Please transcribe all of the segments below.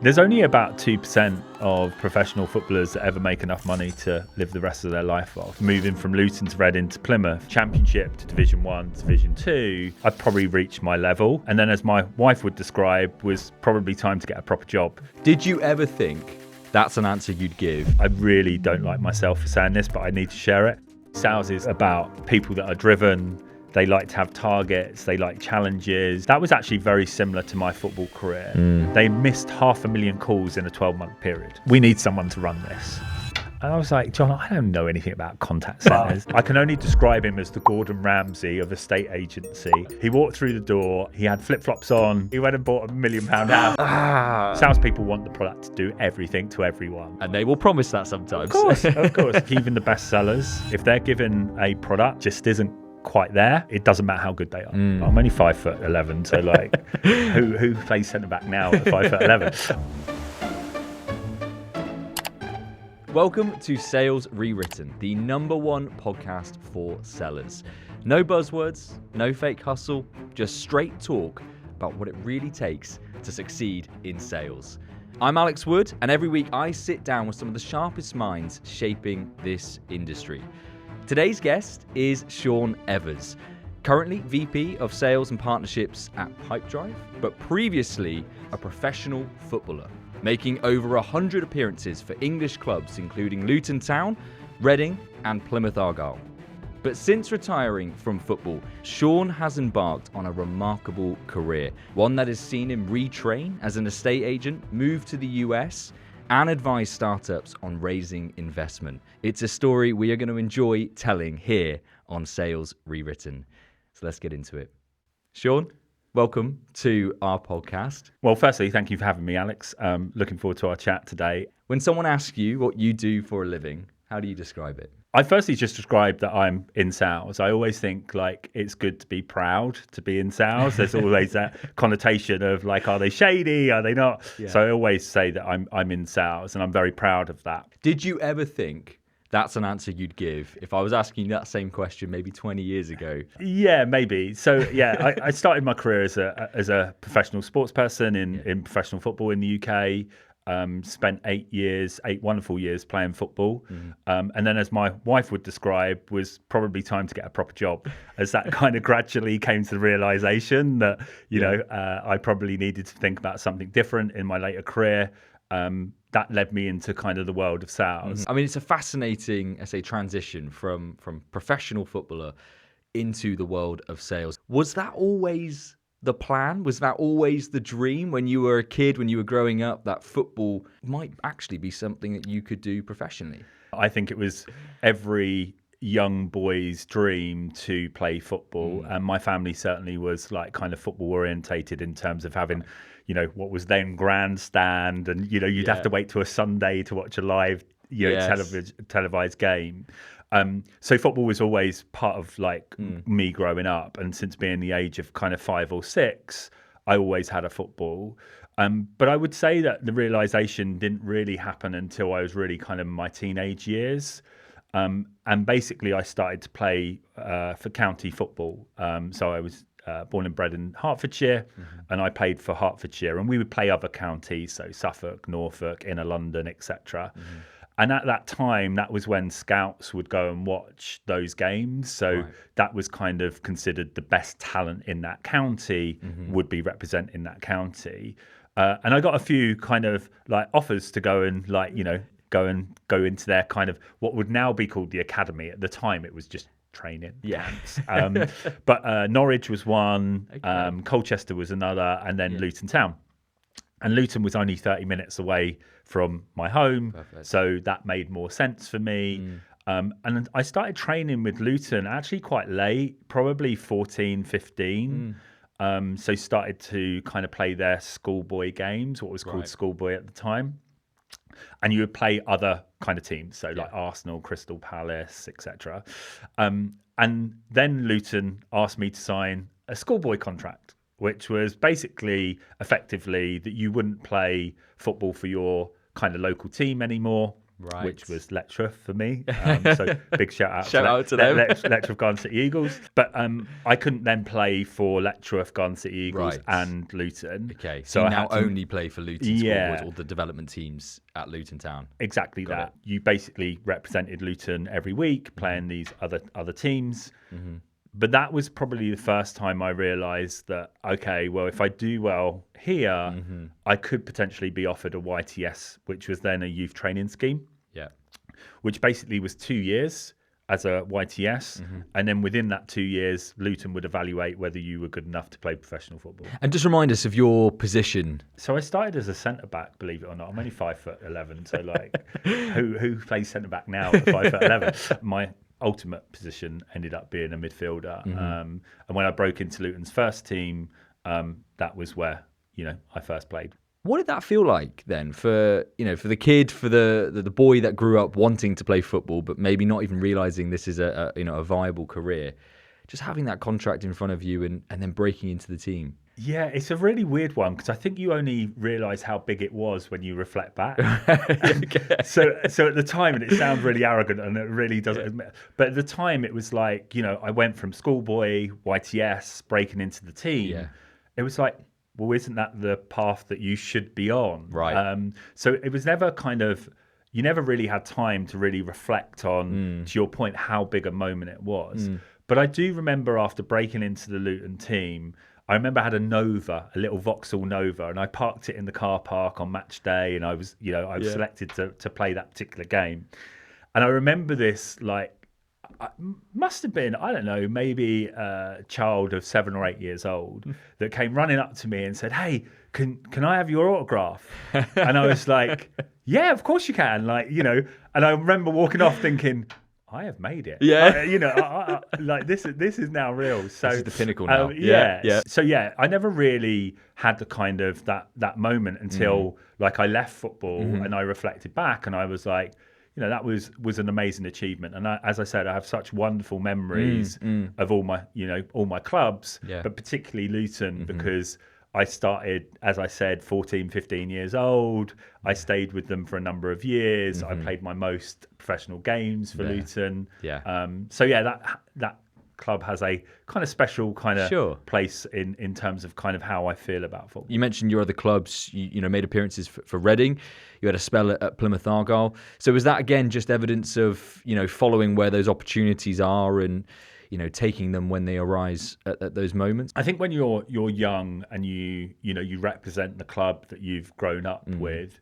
There's only about 2% of professional footballers that ever make enough money to live the rest of their life off. Moving from Luton to Reading to Plymouth, Championship to Division 1, Division 2, I've probably reached my level. And then as my wife would describe, was probably time to get a proper job. Did you ever think that's an answer you'd give? I really don't like myself for saying this, but I need to share it. Sales is about people that are driven. They like to have targets, they like challenges. That was actually very similar to my football career. They missed 500,000 calls in a 12-month period. We need someone to run this. And I was like, John, I don't know anything about contact centres. I can only describe him as the Gordon Ramsey of a state agency. He walked through the door, he had flip-flops on, he went and bought £1 million house. Salespeople want the product to do everything to everyone. And they will promise that sometimes. Of course. Even the best sellers, if they're given a product just isn't quite there, it doesn't matter how good they are. I'm only 5'11", so like who plays centre back now at 5'11"? Welcome to Sales Rewritten, the #1 podcast for sellers. No buzzwords, no fake hustle, just straight talk about what it really takes to succeed in sales. I'm Alex Wood, and every week I sit down with some of the sharpest minds shaping this industry. Today's guest is Sean Evers, currently VP of Sales and Partnerships at Pipedrive, but previously a professional footballer, making over 100 appearances for English clubs including Luton Town, Reading and Plymouth Argyle. But since retiring from football, Sean has embarked on a remarkable career, one that has seen him retrain as an estate agent, move to the US, and advise startups on raising investment. It's a story we are going to enjoy telling here on Sales Rewritten. So let's get into it. Sean, welcome to our podcast. Well, firstly, thank you for having me, Alex. Looking forward to our chat today. When someone asks you what you do for a living, how do you describe it? I firstly just described that I'm in sales. I always think like it's good to be proud to be in sales. There's always that connotation of like, are they shady? Are they not? Yeah. So I always say that I'm in sales, and I'm very proud of that. Did you ever think that's an answer you'd give if I was asking you that same question maybe 20 years ago? Yeah, maybe. So yeah, I started my career as a professional sports person in professional football in the UK. Spent 8 wonderful years playing football. And then as my wife would describe, was probably time to get a proper job, as that kind of gradually came to the realization that, you know, I probably needed to think about something different in my later career. That led me into kind of the world of sales. I mean, it's a fascinating, I say, transition from professional footballer into the world of sales. Was that always the plan? Was that always the dream when you were a kid, when you were growing up, that football might actually be something that you could do professionally? I think it was every young boy's dream to play football. And my family certainly was like kind of football orientated in terms of having, you know, what was then grandstand. And, you know, you'd have to wait to a Sunday to watch a live, you know, televised game. So football was always part of like me growing up, and since being the age of kind of 5 or 6, I always had a football. But I would say that the realization didn't really happen until I was really kind of my teenage years. And basically I started to play for county football. So I was born and bred in Hertfordshire, and I played for Hertfordshire, and we would play other counties, so Suffolk, Norfolk, Inner London, etc. And at that time, that was when scouts would go and watch those games. So that was kind of considered the best talent in that county would be representing that county. And I got a few kind of like offers to go and like, you know, go into their kind of what would now be called the academy. At the time, it was just training camps. But Norwich was one, Colchester was another, and then Luton Town. And Luton was only 30 minutes away from my home. Perfect. So that made more sense for me. And I started training with Luton actually quite late, probably 14, 15. So started to kind of play their schoolboy games, what was called schoolboy at the time. And you would play other kind of teams, so like Arsenal, Crystal Palace, etc. And then Luton asked me to sign a schoolboy contract, which was basically effectively that you wouldn't play football for your kind of local team anymore. Right. which was Letchworth for me. So big shout out to them. Letchworth Garden City Eagles. But I couldn't then play for Letchworth Garden City Eagles Right. and Luton. Okay, so you I now had to- only play for Luton Scoreboards or the development teams at Luton Town. Exactly that. You basically represented Luton every week, playing these other teams. But that was probably the first time I realised that, okay, well, if I do well here, I could potentially be offered a YTS, which was then a youth training scheme, Yeah. which basically was 2 years as a YTS. And then within that 2 years, Luton would evaluate whether you were good enough to play professional football. And just remind us of your position. So I started as a centre-back, believe it or not. I'm only 5'11", so like, who plays centre-back now at 5'11"? My ultimate position ended up being a midfielder. And when I broke into Luton's first team, that was where I first played. What did that feel like then for the kid, for the boy that grew up wanting to play football, but maybe not even realizing this is a viable career, just having that contract in front of you and then breaking into the team? Yeah, it's a really weird one because I think you only realise how big it was when you reflect back. So at the time, and it sounds really arrogant, and it really doesn't admit. But at the time, it was like I went from schoolboy YTS breaking into the team. Yeah. It was like, well, isn't that the path that you should be on? Right. So it was never you never really had time to really reflect on, to your point, how big a moment it was. But I do remember after breaking into the Luton team, I remember I had a Nova, a little Vauxhall Nova, and I parked it in the car park on match day, and I was selected to play that particular game. And I remember this, like, must have been, I don't know, maybe a child of 7 or 8 years old that came running up to me and said, "Hey, can I have your autograph?" And I was like, "Yeah, of course you can." And I remember walking off thinking, I have made it. Yeah. Like this is now real. So this is the pinnacle now. Yeah. So I never really had the kind of that moment until like I left football and I reflected back and I was like, that was an amazing achievement. And as I said, I have such wonderful memories of all my clubs, but particularly Luton because I started, as I said, 14, 15 years old. I stayed with them for a number of years. I played my most professional games for Luton. Yeah. That club has a kind of special kind of place in terms of kind of how I feel about football. You mentioned your other clubs. You made appearances for Reading. You had a spell at Plymouth Argyle. So was that again just evidence of following where those opportunities are and taking them when they arise at those moments? I think when you're young and you represent the club that you've grown up with,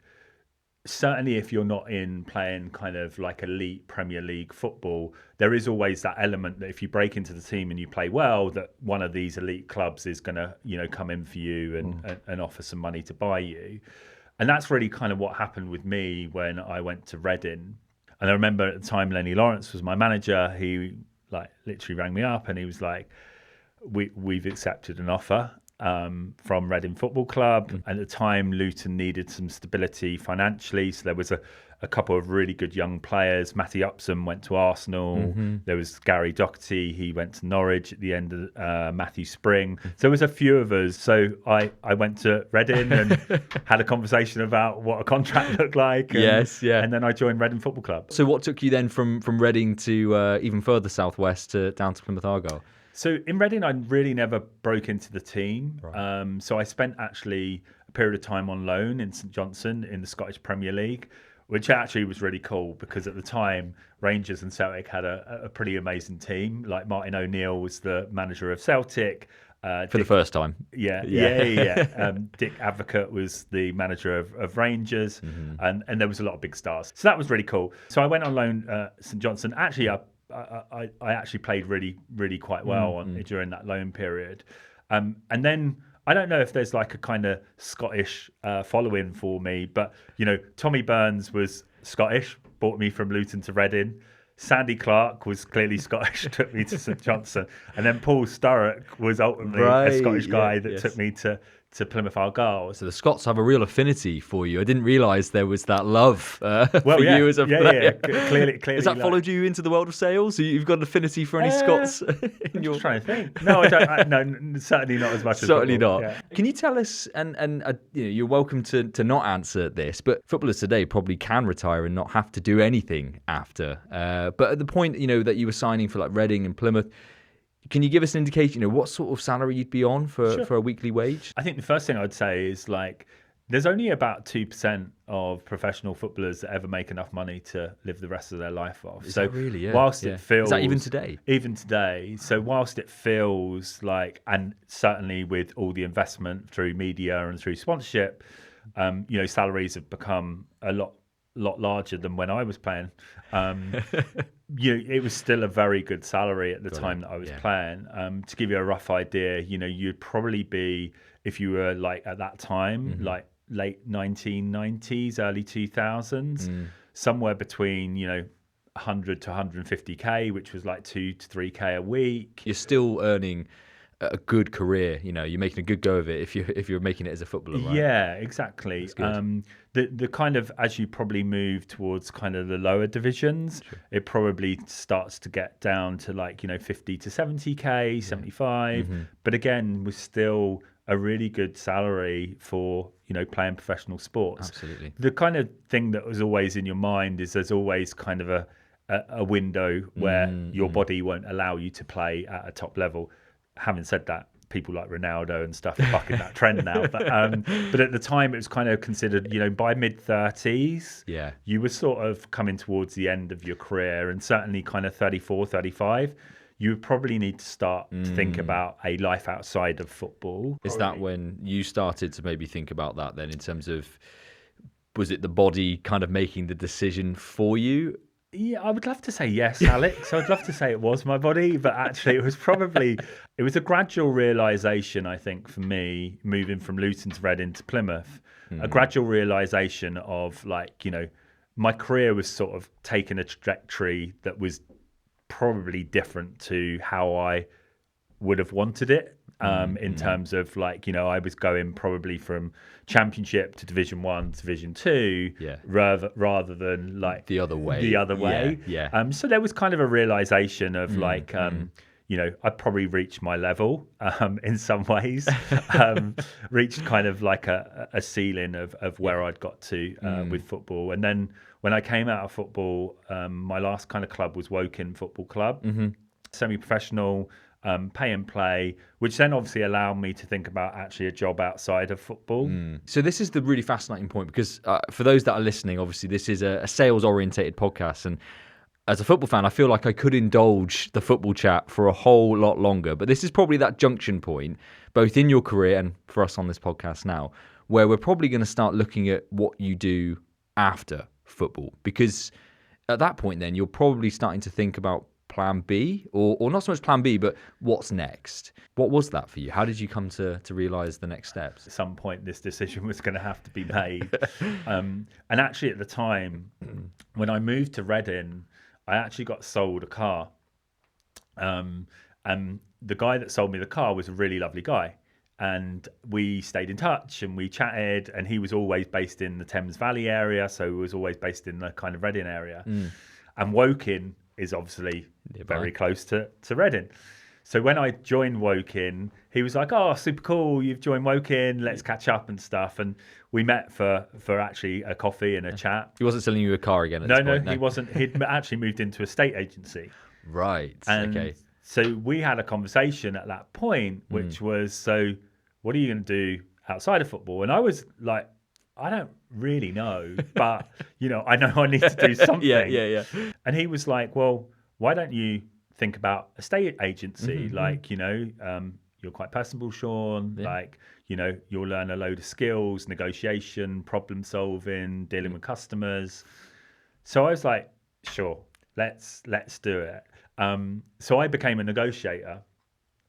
certainly if you're not in playing kind of like elite Premier League football, there is always that element that if you break into the team and you play well, that one of these elite clubs is going to come in for you and offer some money to buy you. And that's really kind of what happened with me when I went to Reading. And I remember at the time Lenny Lawrence was my manager. He literally rang me up and he was like, we've accepted an offer from Reading Football Club. At the time, Luton needed some stability financially, so there was a couple of really good young players. Matty Upson went to Arsenal. There was Gary Doherty, he went to Norwich at the end of Matthew Spring. So there was a few of us. So I went to Reading and had a conversation about what a contract looked like. And then I joined Reading Football Club. So what took you then from Reading to even further southwest down to Plymouth Argyle? So in Reading, I really never broke into the team. Right. So I spent actually a period of time on loan in St Johnstone in the Scottish Premier League, which actually was really cool because at the time, Rangers and Celtic had a pretty amazing team. Like Martin O'Neill was the manager of Celtic. For the first time. Yeah. Dick Advocate was the manager of Rangers, and there was a lot of big stars. So that was really cool. So I went on loan at St Johnstone. Actually, I actually played really, really quite well during that loan period. And then I don't know if there's like a kind of Scottish following for me, but, Tommy Burns was Scottish, brought me from Luton to Reading. Sandy Clark was clearly Scottish, took me to St Johnstone. And then Paul Sturrock was ultimately a Scottish guy that took me to to Plymouth Argyle. So the Scots have a real affinity for you. I didn't realise there was that love for yeah, you as a player. Yeah. Clearly, Has that followed you into the world of sales? So you've got an affinity for any Scots? I'm just trying to think. No, I don't. No, certainly not as much. Certainly as not. Yeah. Can you tell us? And you're welcome to not answer this, but footballers today probably can retire and not have to do anything after. But at the point that you were signing for like Reading and Plymouth. Can you give us an indication, what sort of salary you'd be on for a weekly wage? I think the first thing I'd say is like, there's only about 2% of professional footballers that ever make enough money to live the rest of their life off. Is that really? Yeah. Whilst it feels... Is that even today? Even today. So whilst it feels like, and certainly with all the investment through media and through sponsorship, salaries have become a lot larger than when I was playing. It was still a very good salary at the time that I was playing. To give you a rough idea, you'd probably be, if you were like at that time, like late 1990s, early 2000s, somewhere between 100 to 150k, which was like 2 to 3k a week. You're still earning a good career, you're making a good go of it if you're making it as a footballer, right? Yeah, exactly. The kind of, as you probably move towards kind of the lower divisions, it probably starts to get down to like 50 to 70k, 75. But again, was still a really good salary for playing professional sports. Absolutely. The kind of thing that was always in your mind is there's always kind of a window where your body won't allow you to play at a top level. Having said that, people like Ronaldo and stuff are bucking that trend now. But at the time, it was kind of considered, by mid-30s, you were sort of coming towards the end of your career, and certainly kind of 34, 35, you would probably need to start to think about a life outside of football. Is that when you started to maybe think about that then, in terms of, was it the body kind of making the decision for you? Yeah, I would love to say yes, Alex. I would love to say it was my body, but actually it was a gradual realisation, I think, for me, moving from Luton to Reading to Plymouth, a gradual realisation of my career was sort of taking a trajectory that was probably different to how I would have wanted it. In terms of I was going probably from Championship to Division 1, Division 2, rather than the other way. Yeah. So there was kind of a realization of I'd probably reached my level in some ways, reached kind of like a ceiling of where I'd got to with football. And then when I came out of football, my last kind of club was Woking Football Club, semi-professional. Pay and play, which then obviously allowed me to think about actually a job outside of football. So this is the really fascinating point, because for those that are listening, obviously this is a sales-orientated podcast, and as a football fan, I feel like I could indulge the football chat for a whole lot longer, but this is probably that junction point, both in your career and for us on this podcast now, where we're probably going to start looking at what you do after football, because at that point then you're probably starting to think about plan B, or not so much plan B, but what's next? What was that for you? How did you come to realise the next steps? At some point, this decision was going to have to be made. And actually, at the time, when I moved to Reading, I actually got sold a car. And the guy that sold me the car was a really lovely guy. And we stayed in touch and we chatted, and he was always based in the Thames Valley area, so he was always based in the kind of Reading area. And Woking is obviously very close to Reading. So when I joined Woking, he was like, "Oh, super cool, you've joined Woking, let's catch up and stuff." And we met for actually a coffee and a chat. He wasn't selling you a car again at this point? No, he wasn't. He'd actually moved into a state agency. Right, and so we had a conversation at that point, which was, so what are you going to do outside of football? And I was like, I don't really know, but I know I need to do something. Yeah. And he was like, well, why don't you think about a state agency? You're quite personable, Sean. You'll learn a load of skills, negotiation, problem solving, dealing with customers. So I was like, sure, let's do it. So I became a negotiator.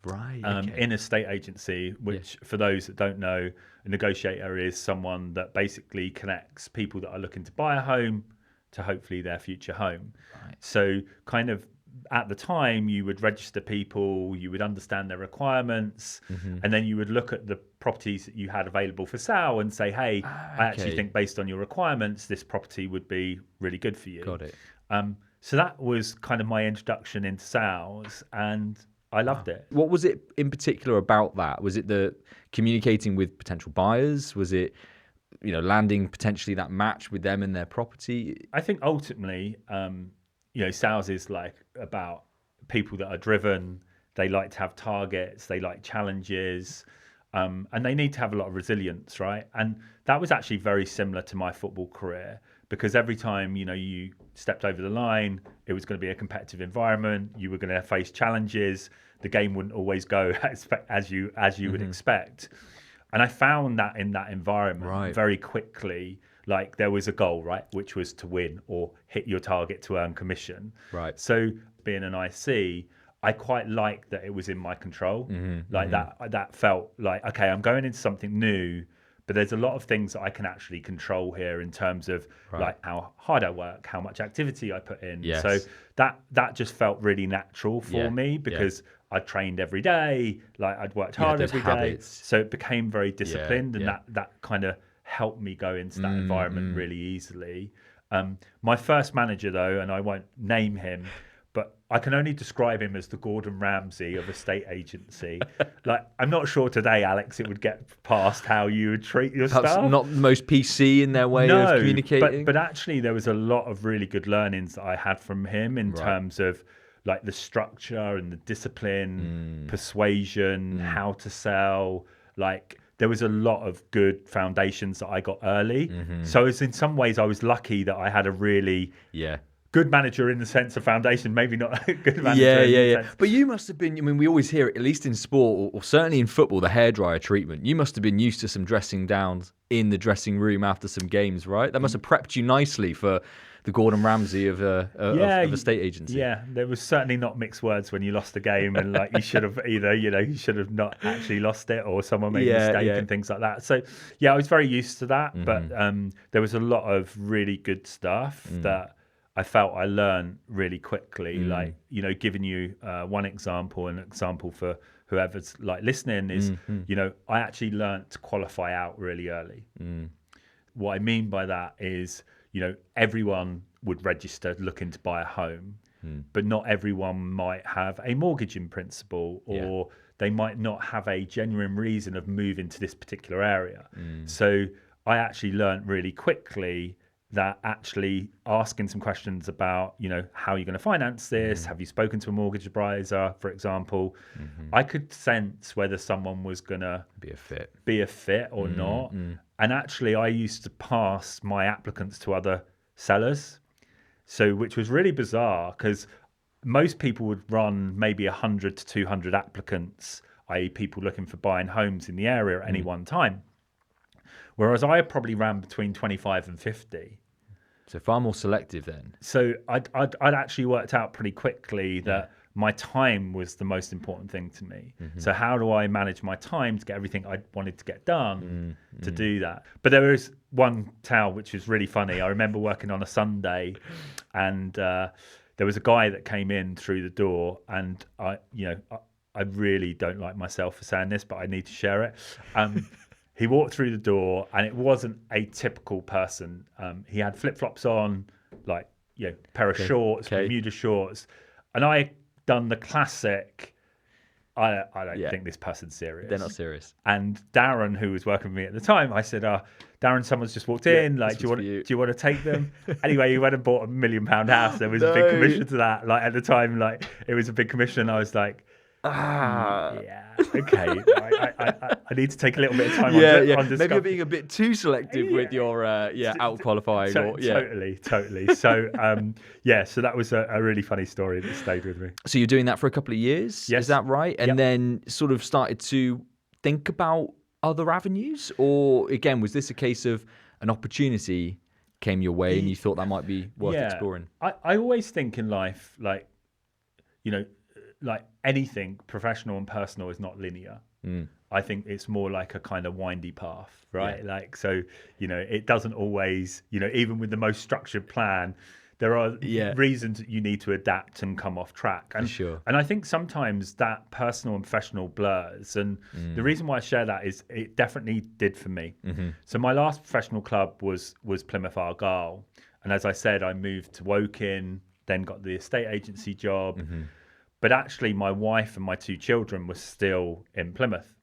Right. In a state agency, which for those that don't know, a negotiator is someone that basically connects people that are looking to buy a home to hopefully their future home. Right. So kind of at the time, you would register people, you would understand their requirements, and then you would look at the properties that you had available for sale and say, hey, I actually think based on your requirements, this property would be really good for you. Got it. So that was kind of my introduction into sales, and I loved it. What was it in particular about that? Was it the communicating with potential buyers? Was it, landing potentially that match with them and their property? I think ultimately, sales is like about people that are driven. They like to have targets. They like challenges, and they need to have a lot of resilience, right? And that was actually very similar to my football career, because every time you stepped over the line, it was going to be a competitive environment. You were going to face challenges. The game wouldn't always go as you would expect. And I found that in that environment very quickly, like there was a goal, right, which was to win or hit your target to earn commission. Right. So being an IC, I quite liked that it was in my control. That felt like, okay, I'm going into something new, but there's a lot of things that I can actually control here in terms of like how hard I work, how much activity I put in. Yes. So that just felt really natural for me, because I trained every day, like I'd worked hard every day. So it became very disciplined, and that kind of helped me go into that environment really easily. My first manager though, and I won't name him, but I can only describe him as the Gordon Ramsey of estate agency. Like, I'm not sure today, Alex, it would get past how you would treat your Perhaps staff. not the most PC in their way of communicating. But actually there was a lot of really good learnings that I had from him in terms of like the structure and the discipline, persuasion, how to sell. Like there was a lot of good foundations that I got early. So it's in some ways I was lucky that I had a really good manager in the sense of foundation, maybe not a good manager. Yeah. But you must have been, I mean, we always hear it, at least in sport, or certainly in football, the hairdryer treatment. You must have been used to some dressing downs in the dressing room after some games, right? That must have prepped you nicely for the Gordon Ramsay of estate agency. Yeah, there was certainly not mixed words when you lost the game, and like you should have either, you should have not actually lost it, or someone made a mistake and things like that. So yeah, I was very used to that, but there was a lot of really good stuff that I felt I learned really quickly. Like, giving you one example, an example for whoever's like listening is, I actually learned to qualify out really early. What I mean by that is, everyone would register looking to buy a home, but not everyone might have a mortgage in principle, or they might not have a genuine reason of moving to this particular area. So I actually learned really quickly that actually asking some questions about, how you're going to finance this, have you spoken to a mortgage advisor, for example, I could sense whether someone was going to be a fit or not. And actually I used to pass my applicants to other sellers, which was really bizarre, because most people would run maybe 100 to 200 applicants, i.e. people looking for buying homes in the area at any one time. Whereas I probably ran between 25 and 50. So far more selective then. So I'd actually worked out pretty quickly that my time was the most important thing to me. So how do I manage my time to get everything I wanted to get done to do that? But there was one tale which was really funny. I remember working on a Sunday, and there was a guy that came in through the door, and I really don't like myself for saying this, but I need to share it. He walked through the door, and it wasn't a typical person. He had flip-flops on, like, pair of shorts, Bermuda shorts. And I done the classic, I don't think this person's serious. They're not serious. And Darren, who was working with me at the time, I said, Darren, someone's just walked in. Like, do you want to take them? Anyway, he went and bought £1 million house. There was a big commission to that. Like, at the time, like, it was a big commission. I was like, okay. I need to take a little bit of time on discovery. Maybe you're being a bit too selective with your out qualifying. Totally. So so that was a really funny story that stayed with me. So you're doing that for a couple of years, is that right? And then sort of started to think about other avenues, or again, was this a case of an opportunity came your way and you thought that might be worth exploring? I always think in life, like, like anything professional and personal is not linear. I think it's more like a kind of windy path, right? Like, so, it doesn't always, even with the most structured plan, there are Yeah. reasons that you need to adapt and come off track. And, Sure. and I think sometimes that personal and professional blurs. And the reason why I share that is it definitely did for me. So my last professional club was Plymouth Argyle. And as I said, I moved to Woking, then got the estate agency job. But actually, my wife and my 2 children were still in Plymouth.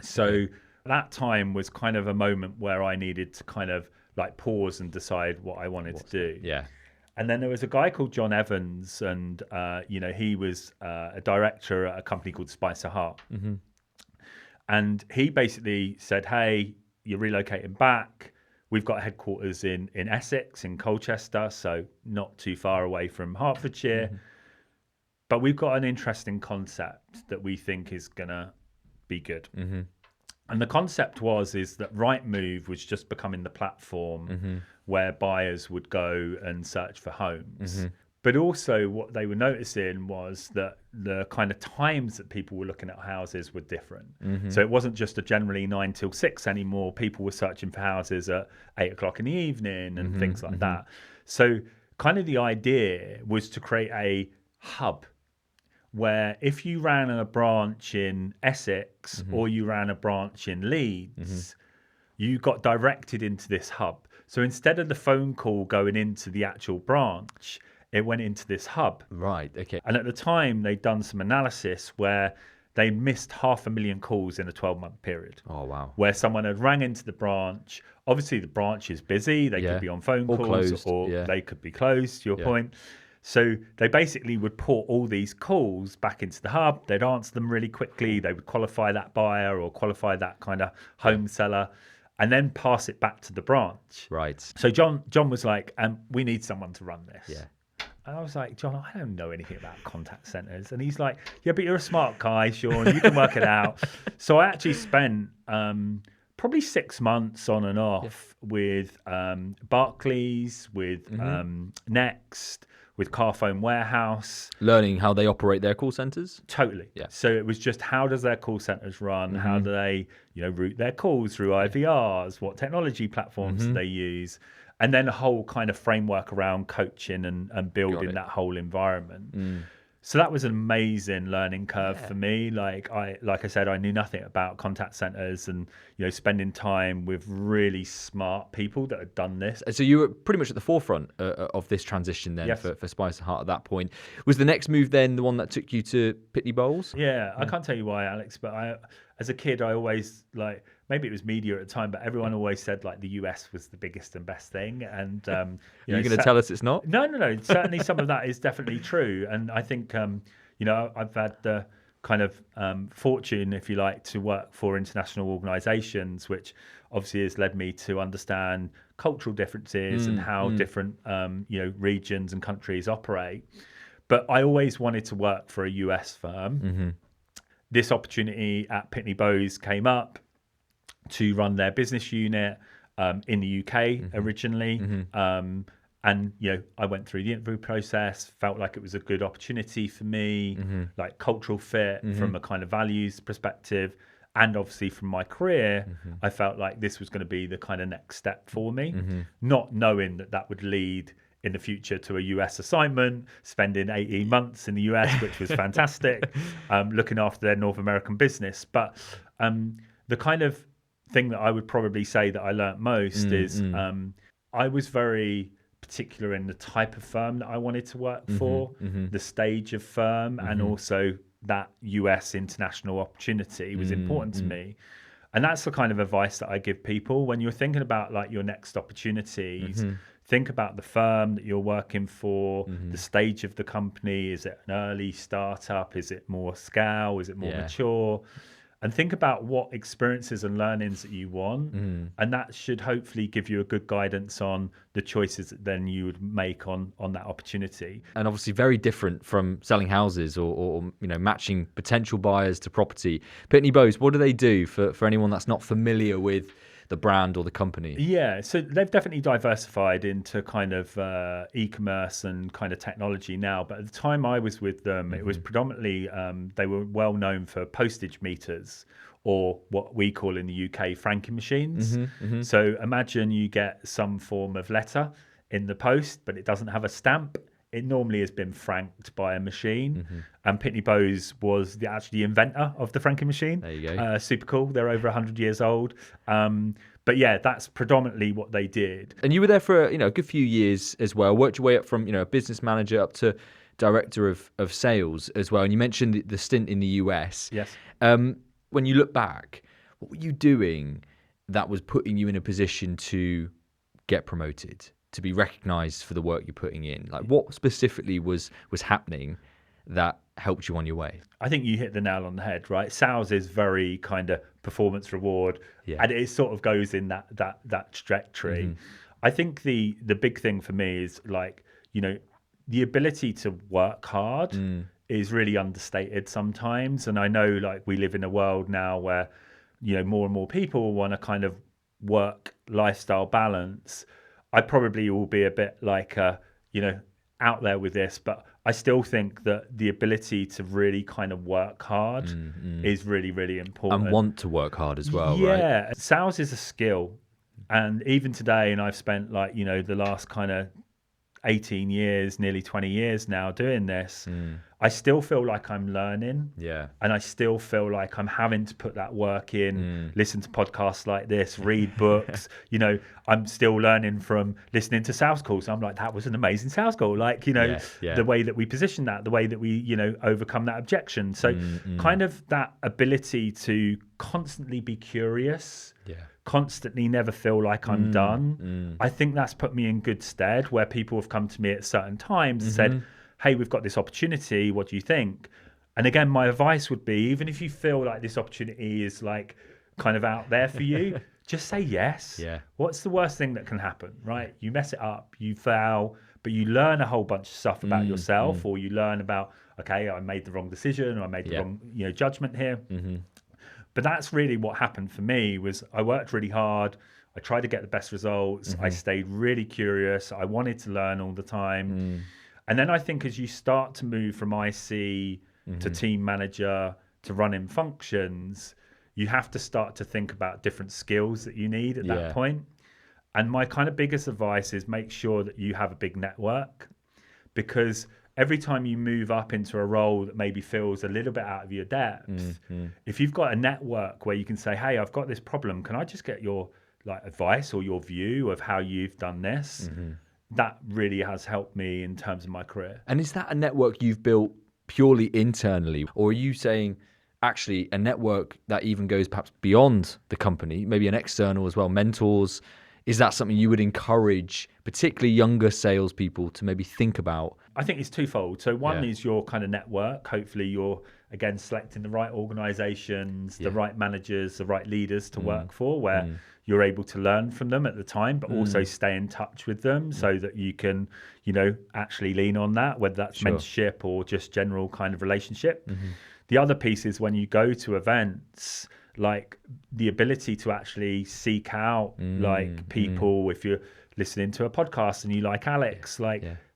So that time was kind of a moment where I needed to kind of like pause and decide what I wanted to do. Yeah. And then there was a guy called John Evans, and he was a director at a company called Spicer Heart. And he basically said, "Hey, you're relocating back. We've got headquarters in Essex, in Colchester, so not too far away from Hertfordshire. But we've got an interesting concept that we think is gonna be good." And the concept is that Rightmove was just becoming the platform where buyers would go and search for homes. But also what they were noticing was that the kind of times that people were looking at houses were different. So it wasn't just a generally 9 till 6 anymore. People were searching for houses at 8 o'clock in the evening and things like that. So kind of the idea was to create a hub where if you ran a branch in Essex or you ran a branch in Leeds, you got directed into this hub. So instead of the phone call going into the actual branch, it went into this hub. Right. Okay. And at the time, they'd done some analysis where they missed 500,000 calls in a 12-month period. Oh, wow. Where someone had rang into the branch. Obviously, the branch is busy. They could be on phone calls closed, or they could be closed, to your point. So they basically would port all these calls back into the hub. They'd answer them really quickly. They would qualify that buyer or qualify that kind of home seller and then pass it back to the branch. Right. So John was like, we need someone to run this. Yeah. And I was like, "John, I don't know anything about contact centers." And he's like, "Yeah, but you're a smart guy, Sean. You can work it out." So I actually spent probably 6 months on and off with Barclays, with Next, with Carphone Warehouse. Learning how they operate their call centers? Totally. Yeah. So it was just, how does their call centers run? How do they, route their calls through IVRs? What technology platforms do they use? And then a whole kind of framework around coaching and building that whole environment. So that was an amazing learning curve for me. Like I said, I knew nothing about contact centers, and spending time with really smart people that had done this. So you were pretty much at the forefront of this transition then for Spicer Heart at that point. Was the next move then the one that took you to Pitney Bowes? Yeah, I can't tell you why, Alex, but as a kid, I always maybe it was media at the time, but everyone always said the US was the biggest and best thing. And you're going to tell us it's not? No. Certainly, some of that is definitely true. And I think I've had the kind of fortune, if you like, to work for international organisations, which obviously has led me to understand cultural differences and how different regions and countries operate. But I always wanted to work for a US firm. This opportunity at Pitney Bowes came up to run their business unit in the UK originally. And, I went through the interview process, felt like it was a good opportunity for me, like cultural fit from a kind of values perspective. And obviously from my career, I felt like this was going to be the kind of next step for me, not knowing that would lead in the future to a US assignment, spending 18 months in the US, which was fantastic, looking after their North American business. But the kind of thing that I would probably say that I learnt most is I was very particular in the type of firm that I wanted to work for, the stage of firm, and also that US international opportunity was important to me. And that's the kind of advice that I give people when you're thinking about your next opportunities. Think about the firm that you're working for, the stage of the company. Is it an early startup? Is it more scale? Is it more mature? And think about what experiences and learnings that you want. And that should hopefully give you a good guidance on the choices that then you would make on that opportunity. And obviously very different from selling houses or matching potential buyers to property. Pitney Bowes, what do they do for anyone that's not familiar with the brand or the company? Yeah, so they've definitely diversified into kind of e-commerce and kind of technology now. But at the time I was with them, it was predominantly, they were well known for postage meters, or what we call in the UK franking machines. So imagine you get some form of letter in the post, but it doesn't have a stamp, it normally has been franked by a machine. And Pitney Bowes was actually the inventor of the franking machine. There you go. Super cool. They're over 100 years old. But yeah, that's predominantly what they did. And you were there for a good few years as well. Worked your way up from a business manager up to director of sales as well. And you mentioned the stint in the US. Yes. When you look back, what were you doing that was putting you in a position to get promoted, to be recognized for the work you're putting in? Like, what specifically was happening that helped you on your way? I think you hit the nail on the head, right? Sales is very kind of performance reward, and it sort of goes in that trajectory. I think the big thing for me is like, the ability to work hard is really understated sometimes. And I know like we live in a world now where, more and more people want to kind of work lifestyle balance. I probably will be a bit like, out there with this, but I still think that the ability to really kind of work hard is really, really important. And want to work hard as well, right? Yeah, sales is a skill. And even today, and I've spent like, the last kind of 18 years, nearly 20 years now doing this, I still feel like I'm learning. Yeah. And I still feel like I'm having to put that work in, listen to podcasts like this, read books. I'm still learning from listening to sales calls. I'm like, that was an amazing sales call. Like, the way that we position that, the way that we, overcome that objection. So kind of that ability to constantly be curious. Yeah. Constantly never feel like I'm done. I think that's put me in good stead where people have come to me at certain times and said, hey, we've got this opportunity. What do you think? And again, my advice would be, even if you feel like this opportunity is like kind of out there for you, just say yes. Yeah. What's the worst thing that can happen, right? You mess it up, you fail, but you learn a whole bunch of stuff about yourself, or you learn about, okay, I made the wrong decision, or I made the wrong, judgment here. But that's really what happened for me. Was I worked really hard. I tried to get the best results. I stayed really curious. I wanted to learn all the time. And then I think as you start to move from IC to team manager to running functions, you have to start to think about different skills that you need at that point. And my kind of biggest advice is make sure that you have a big network, because every time you move up into a role that maybe feels a little bit out of your depth, if you've got a network where you can say, hey, I've got this problem, can I just get your like advice or your view of how you've done this? That really has helped me in terms of my career. And is that a network you've built purely internally, or are you saying actually a network that even goes perhaps beyond the company, maybe an external as well, mentors? Is that something you would encourage particularly younger salespeople to maybe think about? I think it's twofold. So one is your kind of network. Hopefully you're, again, selecting the right organizations, the right managers, the right leaders to work for, where you're able to learn from them at the time, but also stay in touch with them so that you can, actually lean on that, whether that's mentorship or just general kind of relationship. The other piece is when you go to events, like the ability to actually seek out like people. If you're listening to a podcast and you like Alex,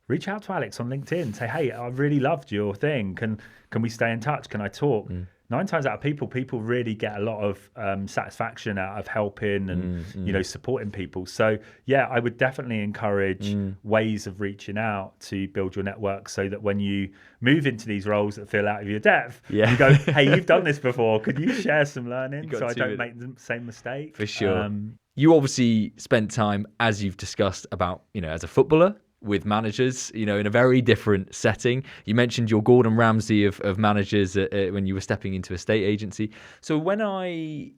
reach out to Alex on LinkedIn, say, hey, I really loved your thing. Can we stay in touch? Can I talk? 9 times out of people really get a lot of satisfaction out of helping and, supporting people. So yeah, I would definitely encourage ways of reaching out to build your network so that when you move into these roles that feel out of your depth, you go, hey, you've done this before. Could you share some learning so I don't make the same mistake? For sure. You obviously spent time, as you've discussed, about, as a footballer, with managers, in a very different setting. You mentioned your Gordon Ramsey of managers when you were stepping into a state agency. So when I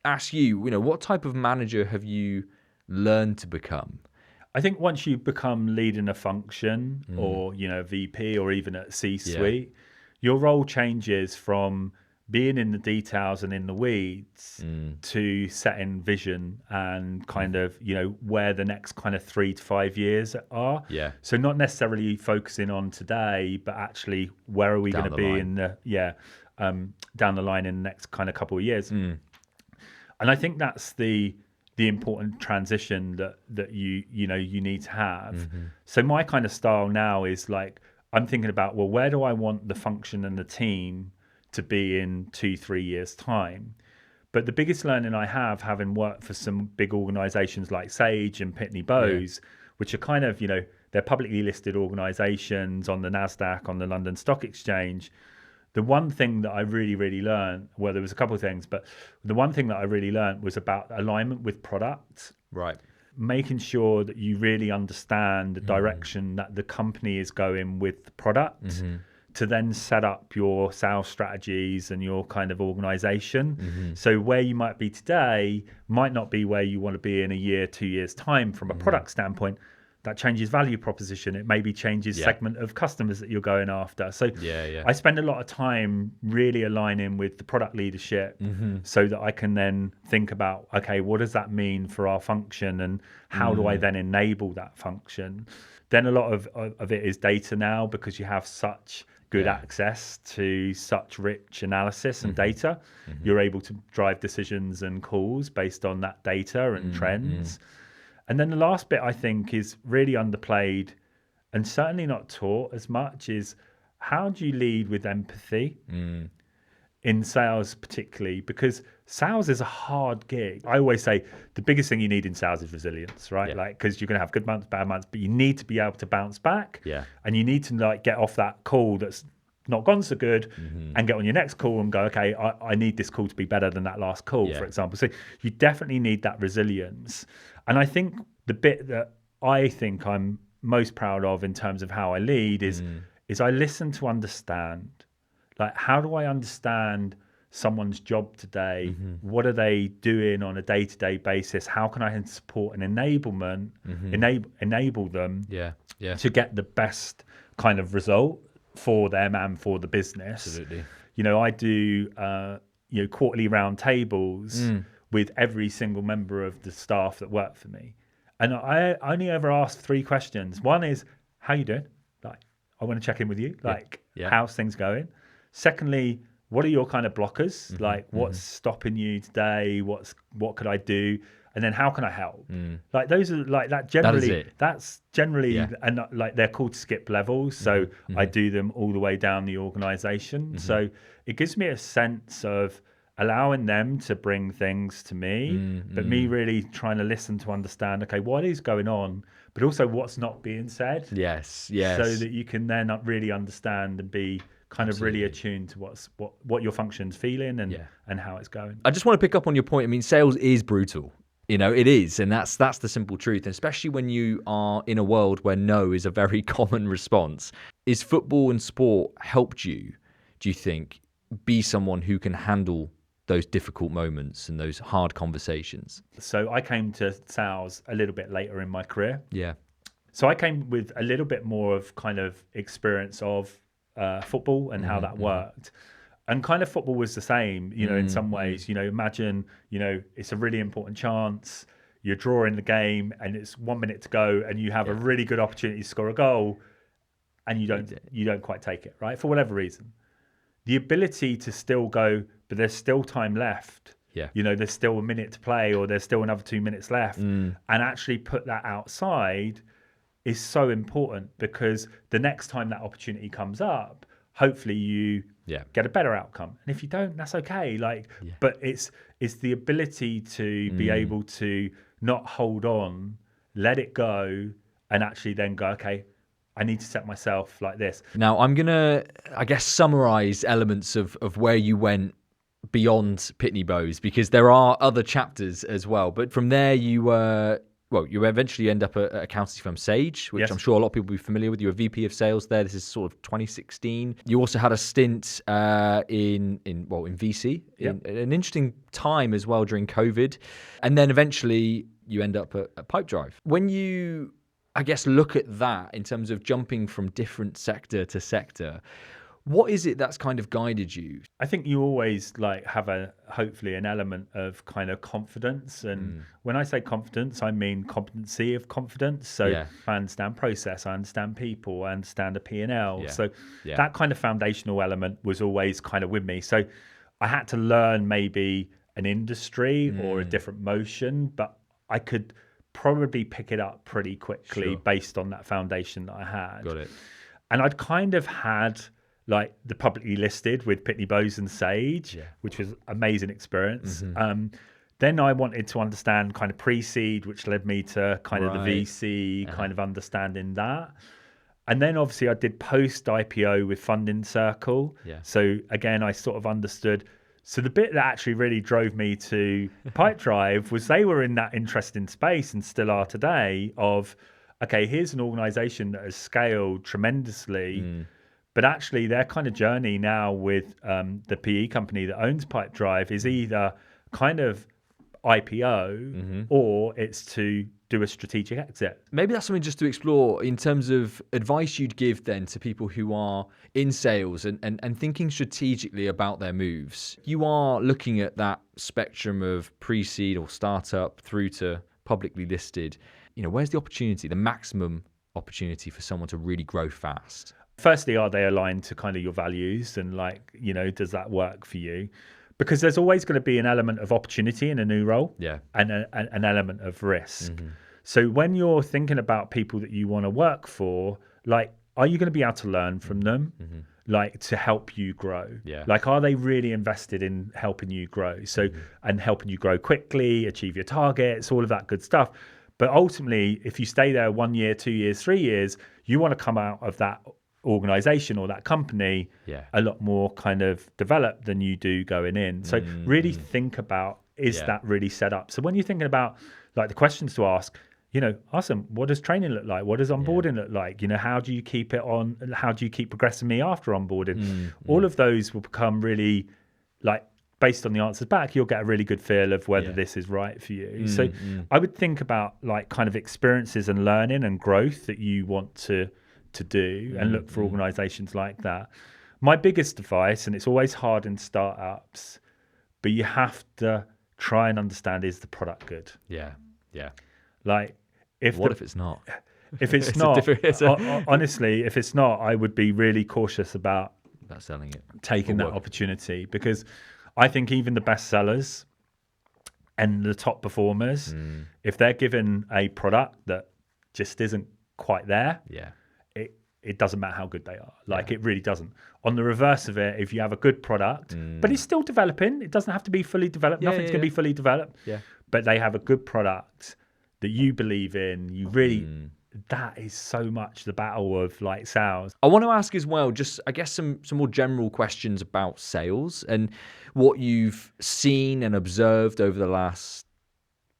ask you, what type of manager have you learned to become? I think once you become leading a function or, VP or even at C-suite, your role changes from being in the details and in the weeds to setting vision and kind of, where the next kind of 3 to 5 years are. Yeah. So not necessarily focusing on today, but actually where are we going to be in the, down the line in the next kind of couple of years. And I think that's the important transition that you need to have. So my kind of style now is like, I'm thinking about, well, where do I want the function and the team to be in 2-3 years time? But the biggest learning I have, having worked for some big organizations like Sage and Pitney Bowes, which are kind of, they're publicly listed organizations on the NASDAQ, on the London Stock Exchange. The one thing that I really learned, well, there was a couple of things, but the one thing that I really learned was about alignment with product. Right. Making sure that you really understand the direction that the company is going with the product to then set up your sales strategies and your kind of organization. So where you might be today might not be where you want to be in a year, 2 years' time from a product standpoint. That changes value proposition. It maybe changes segment of customers that you're going after. So I spend a lot of time really aligning with the product leadership so that I can then think about, okay, what does that mean for our function and how do I then enable that function? Then a lot of it is data now because you have such good access to such rich analysis and data. You're able to drive decisions and calls based on that data and trends. And then the last bit I think is really underplayed and certainly not taught as much is how do you lead with empathy in sales particularly, because sales is a hard gig. I always say the biggest thing you need in sales is resilience, right? Like, because you're going to have good months, bad months, but you need to be able to bounce back and you need to like get off that call that's not gone so good and get on your next call and go, okay, I need this call to be better than that last call, for example. So you definitely need that resilience. And I think the bit that I think I'm most proud of in terms of how I lead is I listen to understand. Like, how do I understand someone's job today? What are they doing on a day-to-day basis? How can I support an enablement, enable them to get the best kind of result for them and for the business? Absolutely. I do quarterly round tables with every single member of the staff that work for me. And I only ever ask 3 questions. One is, how you doing? Like, I want to check in with you. Like, how's things going? Secondly, what are your kind of blockers? Like, what's stopping you today? What could I do? And then how can I help? Like, those are like that generally, that's generally, and like they're called skip levels. So I do them all the way down the organization. So it gives me a sense of allowing them to bring things to me, but me really trying to listen to understand, okay, what is going on, but also what's not being said. Yes. So that you can then really understand and be kind of really attuned to what your function's feeling and how it's going. I just want to pick up on your point. I mean, sales is brutal. It is, and that's the simple truth. And especially when you are in a world where no is a very common response. Is football and sport helped you, do you think, be someone who can handle those difficult moments and those hard conversations? So I came to sales a little bit later in my career. Yeah. So I came with a little bit more of kind of experience of football and how that worked. And kind of football was the same, in some ways. Imagine, it's a really important chance. You're drawing the game and it's 1 minute to go and you have a really good opportunity to score a goal and you don't quite take it, right? For whatever reason. The ability to still go, but there's still time left. Yeah. There's still a minute to play or there's still another 2 minutes left. And actually put that outside is so important because the next time that opportunity comes up, hopefully you get a better outcome. And if you don't, that's okay. But it's the ability to be able to not hold on, let it go, and actually then go, okay, I need to set myself like this. Now, I'm going to, I guess, summarize elements of where you went beyond Pitney Bowes, because there are other chapters as well. But from there, you eventually end up at accountancy firm Sage, which I'm sure a lot of people will be familiar with. You were VP of sales there. This is sort of 2016. You also had a stint in VC, in an interesting time as well during COVID. And then eventually you end up at Pipedrive. When you, I guess, look at that in terms of jumping from different sector to sector, what is it that's kind of guided you? I think you always have hopefully an element of kind of confidence. And when I say confidence, I mean competency of confidence. So I understand process, I understand people, I understand a P&L. So that kind of foundational element was always kind of with me. So I had to learn maybe an industry or a different motion, but I could probably pick it up pretty quickly based on that foundation that I had. Got it. And I'd kind of had the publicly listed with Pitney Bowes and Sage, which was amazing experience. Then I wanted to understand kind of pre-seed, which led me to kind of the VC, kind of understanding that. And then obviously I did post-IPO with Funding Circle. Yeah. So again, I sort of understood. So the bit that actually really drove me to Pipedrive was they were in that interesting space and still are today of, okay, here's an organization that has scaled tremendously, but actually their kind of journey now with the PE company that owns Pipedrive is either kind of IPO or it's to do a strategic exit. Maybe that's something just to explore in terms of advice you'd give then to people who are in sales and thinking strategically about their moves. You are looking at that spectrum of pre-seed or startup through to publicly listed. Where's the opportunity, the maximum opportunity for someone to really grow fast? Firstly, are they aligned to kind of your values and does that work for you? Because there's always going to be an element of opportunity in a new role, and an element of risk. So when you're thinking about people that you want to work for, are you going to be able to learn from them, to help you grow? Are they really invested in helping you grow? So and helping you grow quickly, achieve your targets, all of that good stuff. But ultimately, if you stay there 1 year, 2 years, 3 years, you want to come out of that organization or that company a lot more kind of developed than you do going in. So really think about, is that really set up? So when you're thinking about the questions to ask, ask them, what does training look like? What does onboarding look like? How do you keep it on? How do you keep progressing me after onboarding? All of those will become really based on the answers back, you'll get a really good feel of whether this is right for you. So I would think about kind of experiences and learning and growth that you want to do and look for organizations like that. My biggest advice, and it's always hard in startups, but you have to try and understand, is the product good? Yeah. What if it's not? If it's not, honestly, if it's not, I would be really cautious about selling it, taking that opportunity, because I think even the best sellers and the top performers, if they're given a product that just isn't quite there, it doesn't matter how good they are. It really doesn't. On the reverse of it, if you have a good product, but it's still developing, it doesn't have to be fully developed. Nothing's going to be fully developed. But they have a good product that you believe in, you really, that is so much the battle of sales. I want to ask as well, just I guess some more general questions about sales and what you've seen and observed over the last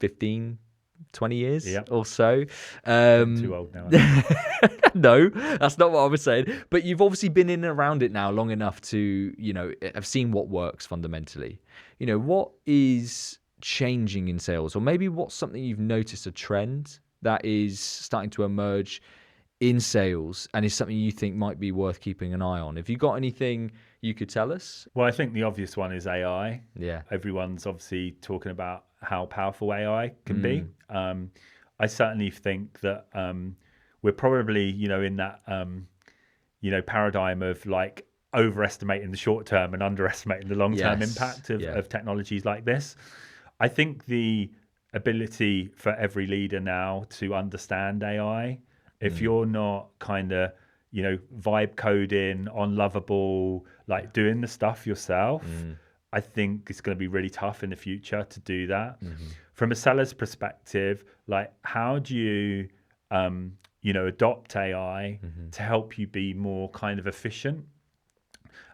15, 20 years or so. I'm too old now. No, that's not what I was saying. But you've obviously been in and around it now long enough to, have seen what works fundamentally. What is changing in sales? Or maybe what's something you've noticed, a trend that is starting to emerge in sales and is something you think might be worth keeping an eye on? Have you got anything you could tell us? Well, I think the obvious one is AI. Yeah. Everyone's obviously talking about how powerful AI can be. I certainly think that we're probably, in that, paradigm of overestimating the short term and underestimating the long term impact of technologies like this. I think the ability for every leader now to understand AI, if you're not kind of, vibe coding on Lovable, doing the stuff yourself, I think it's going to be really tough in the future to do that. From a seller's perspective, how do you, adopt AI to help you be more kind of efficient?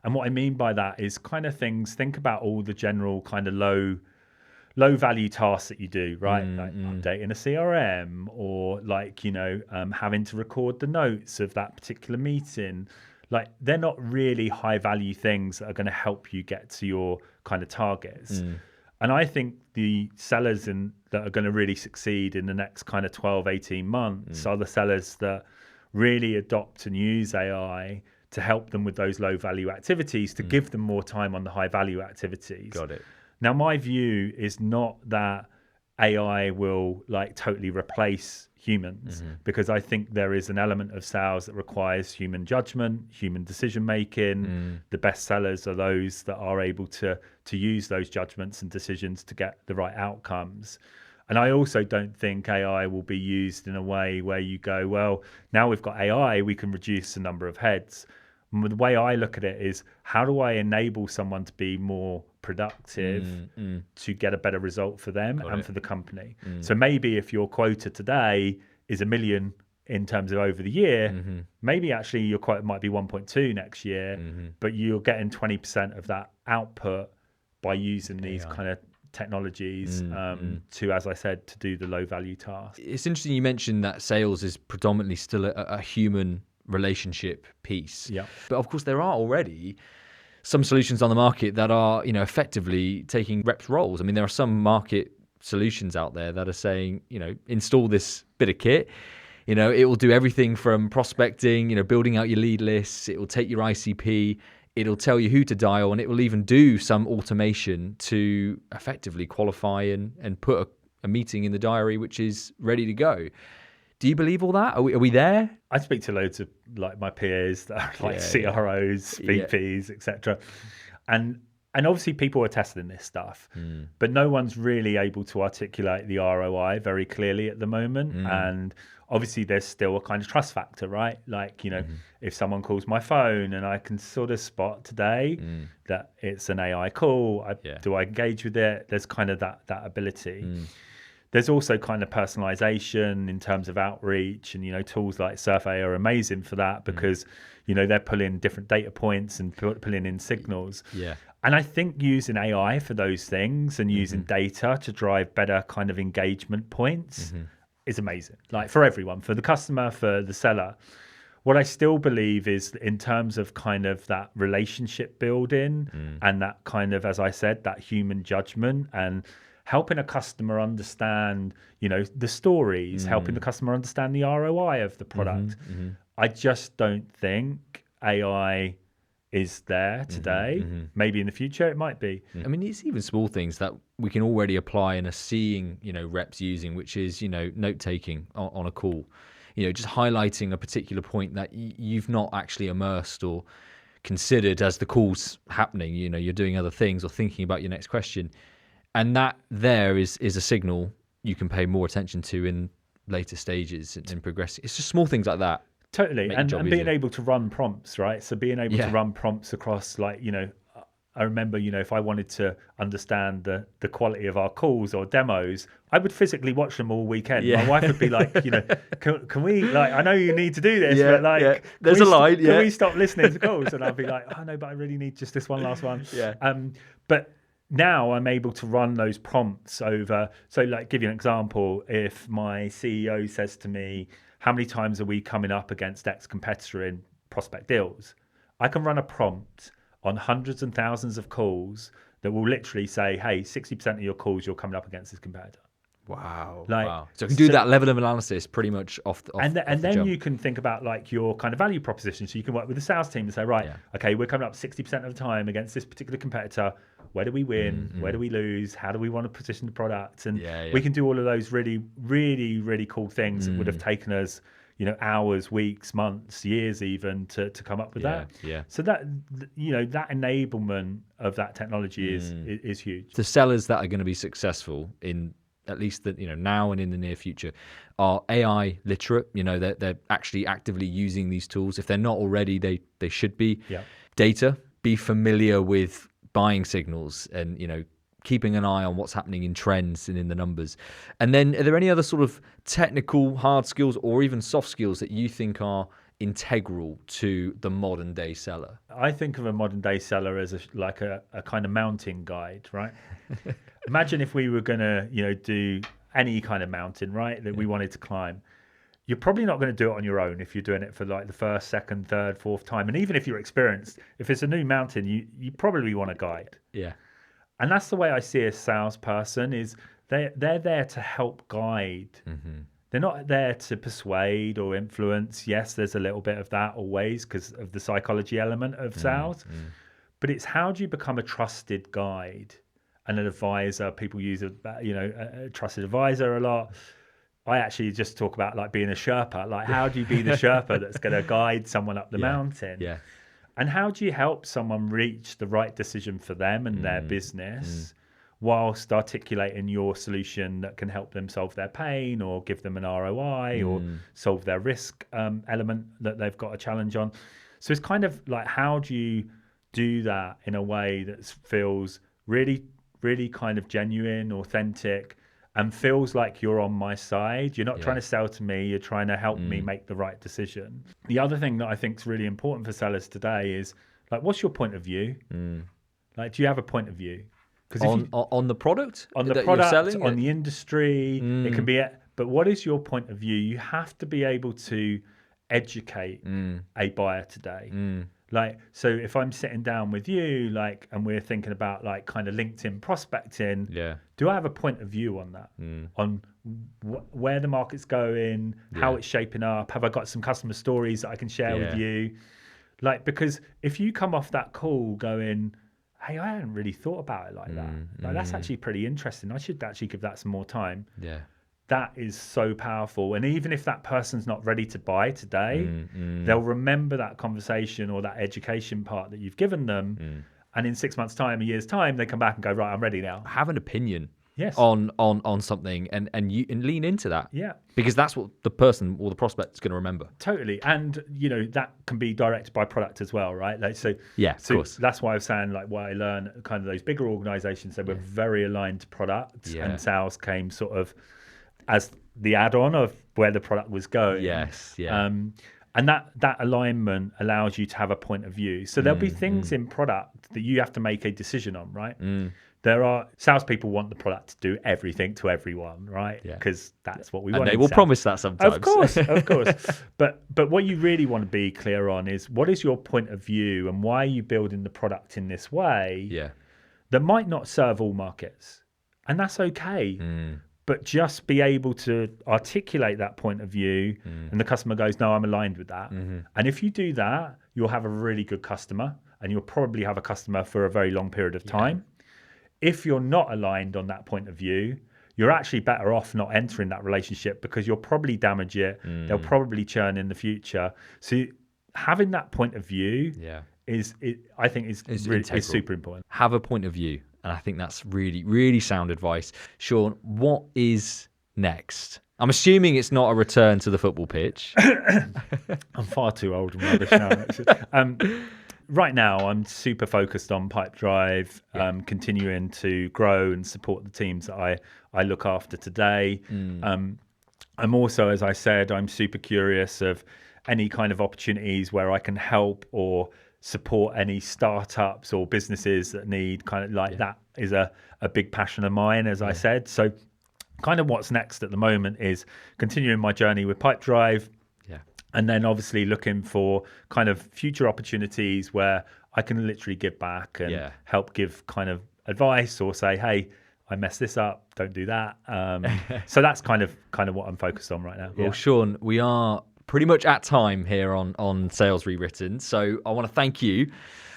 And what I mean by that is kind of things, think about all the general kind of low value tasks that you do, right? Updating a CRM or having to record the notes of that particular meeting. They're not really high value things that are going to help you get to your kind of targets. And I think the sellers that are going to really succeed in the next kind of 12, 18 months are the sellers that really adopt and use AI to help them with those low value activities, to give them more time on the high value activities. Got it. Now, my view is not that AI will totally replace humans, because I think there is an element of sales that requires human judgment, human decision making. The best sellers are those that are able to use those judgments and decisions to get the right outcomes. And I also don't think AI will be used in a way where you go, well, now we've got AI, we can reduce the number of heads. The way I look at it is, how do I enable someone to be more productive to get a better result for them for the company? So maybe if your quota today is 1 million in terms of over the year, maybe actually your quota might be 1.2 next year, but you're getting 20% of that output by using these kind of technologies to, as I said, to do the low value tasks. It's interesting you mentioned that sales is predominantly still a human relationship piece. Yeah. But of course, there are already some solutions on the market that are, effectively taking reps' roles. I mean, there are some market solutions out there that are saying, install this bit of kit. It will do everything from prospecting, building out your lead lists. It will take your ICP. It'll tell you who to dial, and it will even do some automation to effectively qualify and put a meeting in the diary, which is ready to go. Do you believe all that? Are we there? I speak to loads of like my peers that are like CROs, VPs, etc. And obviously people are testing this stuff, but no one's really able to articulate the ROI very clearly at the moment. And obviously there's still a kind of trust factor, right? Like, if someone calls my phone and I can sort of spot today that it's an AI call, do I engage with it? There's kind of that ability. There's also kind of personalization in terms of outreach, and tools like Survey are amazing for that because they're pulling different data points and pulling in signals. Yeah. And I think using AI for those things and using data to drive better kind of engagement points is amazing. Like for everyone, for the customer, for the seller. What I still believe is in terms of kind of that relationship building and that kind of, as I said, that human judgment and helping a customer understand, the stories, helping the customer understand the ROI of the product. I just don't think AI is there today. Maybe in the future it might be. I mean, it's even small things that we can already apply and are seeing, reps using, which is, note taking on a call, just highlighting a particular point that you've not actually immersed or considered as the call's happening. You're doing other things or thinking about your next question. And that there is a signal you can pay more attention to in later stages and progressing. It's just small things like that. Totally. And being able to run prompts, right? So being able to run prompts across I remember, if I wanted to understand the quality of our calls or demos, I would physically watch them all weekend. My wife would be like, can we, like, I know you need to do this, but like, there's a line. Can we stop listening to calls? And I'd be like, oh no, but I really need just this one last one. But now I'm able to run those prompts over. So like, give you an example, if my CEO says to me, how many times are we coming up against X competitor in prospect deals? I can run a prompt on hundreds and thousands of calls that will literally say, hey, 60% of your calls, you're coming up against this competitor. Wow. So you can do that level of analysis pretty much off and then jump. You can think about like your kind of value proposition. So you can work with the sales team and say, right, okay, we're coming up 60% of the time against this particular competitor. Where do we win? Where do we lose? How do we want to position the product? And we can do all of those really, really, really cool things that would have taken us, hours, weeks, months, years even to come up with that. So that, that enablement of that technology is huge. The sellers that are going to be successful in at least now and in the near future are AI literate. They're actually actively using these tools. If they're not already, they should be. Data, be familiar with buying signals and keeping an eye on what's happening in trends and in the numbers. And then are there any other sort of technical hard skills or even soft skills that you think are integral to the modern day seller? I think of a modern day seller as a kind of mountain guide, right? Imagine if we were going to, do any kind of mountain, right, that we wanted to climb. You're probably not going to do it on your own if you're doing it for like the first, second, third, fourth time. And even if you're experienced, if it's a new mountain, you probably want a guide. Yeah. And that's the way I see a salesperson is they're there to help guide. They're not there to persuade or influence. Yes, there's a little bit of that always because of the psychology element of sales. But it's how do you become a trusted guide and an advisor? People use a trusted advisor a lot. I actually just talk about like being a Sherpa. Like, how do you be the Sherpa that's going to guide someone up the mountain? Yeah. And how do you help someone reach the right decision for them and their business whilst articulating your solution that can help them solve their pain or give them an ROI or solve their risk element that they've got a challenge on? So it's kind of like, how do you do that in a way that feels really, really kind of genuine, authentic, and feels like you're on my side? You're not trying to sell to me, you're trying to help me make the right decision. The other thing that I think is really important for sellers today is, like, what's your point of view? Like, do you have a point of view? On the product? On the that product, you're selling? on the industry, it can be, but what is your point of view? You have to be able to educate a buyer today. Like, so if I'm sitting down with you, like, and we're thinking about like kind of LinkedIn prospecting, do I have a point of view on that? On where the market's going, how it's shaping up? Have I got some customer stories that I can share with you? Like, because if you come off that call going, hey, I hadn't really thought about it like that. Like, that's actually pretty interesting. I should actually give that some more time. That is so powerful. And even if that person's not ready to buy today, they'll remember that conversation or that education part that you've given them. And in 6 months' time, a year's time, they come back and go, right, I'm ready now. Have an opinion Yes. on something and lean into that. Yeah. Because that's what the person or the prospect is going to remember. Totally. And, you know, that can be directed by product as well, right? Like, so of course. That's why I was saying, like, what I learned at kind of those bigger organizations, they were very aligned to product, and sales came sort of as the add-on of where the product was going. And that alignment allows you to have a point of view. So there'll be things in product that you have to make a decision on, right? There are salespeople want the product to do everything to everyone, right? Because that's what we want. And they will promise that sometimes. Of course. But what you really want to be clear on is, what is your point of view and why are you building the product in this way that might not serve all markets? And that's okay. But just be able to articulate that point of view and the customer goes, no, I'm aligned with that. And if you do that, you'll have a really good customer, and you'll probably have a customer for a very long period of time. If you're not aligned on that point of view, you're actually better off not entering that relationship, because you'll probably damage it. They'll probably churn in the future. So having that point of view is super important. Have a point of view. And I think that's really, really sound advice. Sean, what is next? I'm assuming it's not a return to the football pitch. I'm far too old and rubbish now. Right now, I'm super focused on Pipedrive, continuing to grow and support the teams that I look after today. I'm also, as I said, I'm super curious of any kind of opportunities where I can help or support any startups or businesses that need kind of like that is a big passion of mine, as I said. So kind of what's next at the moment is continuing my journey with Pipedrive. And then obviously looking for kind of future opportunities where I can literally give back and help give kind of advice or say, hey, I messed this up, don't do that. So that's kind of what I'm focused on right now. Well, Sean, we are pretty much at time here on Sales Rewritten. So I want to thank you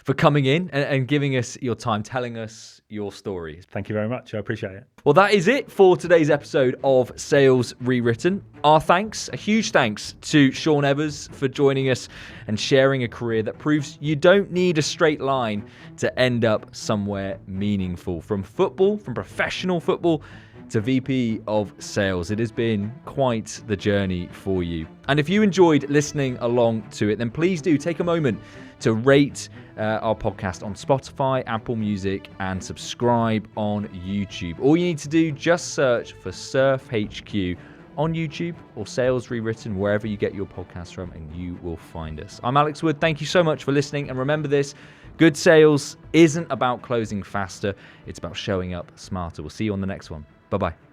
for coming in and giving us your time, telling us your story. Thank you very much. I appreciate it. Well, that is it for today's episode of Sales Rewritten. Our thanks, a huge thanks to Sean Evers for joining us and sharing a career that proves you don't need a straight line to end up somewhere meaningful. From football, from professional football, to VP of Sales. It has been quite the journey for you. And if you enjoyed listening along to it, then please do take a moment to rate our podcast on Spotify, Apple Music, and subscribe on YouTube. All you need to do, just search for Surf HQ on YouTube or Sales Rewritten, wherever you get your podcasts from, and you will find us. I'm Alex Wood. Thank you so much for listening. And remember this, good sales isn't about closing faster. It's about showing up smarter. We'll see you on the next one. Bye-bye.